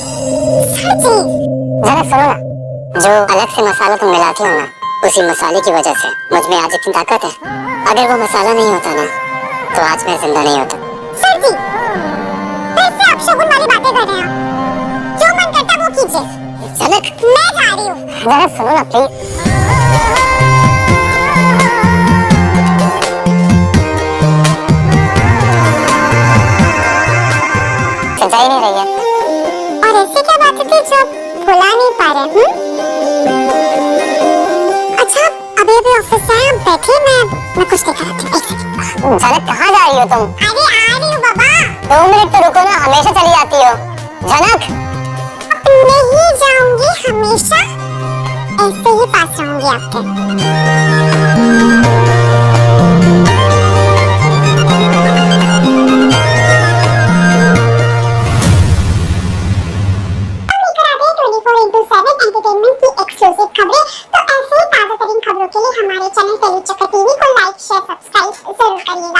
जरा सुनो ना, जो अलग से मसाला तुम मिलाती हो ना, उसी मसाले की वजह से मुझ में आज इतनी ताकत है। अगर वो मसाला नहीं होता ना, तो आज मैं जिंदा नहीं होता। सर जी, फिर से आप शगुन वाली बातें कर रहे हैं। जो मन करता वो कीजिए। जनक, मैं जा रही हूँ। जरा सुनो ना प्लीज। सच्चाई नहीं रही है। और ऐसी क्या बात थी जो भुला नहीं पा रहे? अच्छा, अभी अभी ऑफिस से आए, बैठिए, मैं कुछ दिखा रहा था। एक सेकंड। जनक, कहाँ जा रही हो तुम? अरे आ रही हूँ बाबा। 2 मिनट तो रुको ना, हमेशा चली जाती हो। जनक, नहीं जाऊंगी, हमेशा ऐसे ही पास रहूंगी आपके। एंटरटेनमेंट की एक्सक्लूसिव खबरें। तो ऐसे ही ताजा तरीन खबरों के लिए हमारे चैनल टेलीचक्कर टीवी को लाइक, शेयर, सब्सक्राइब जरूर करिएगा।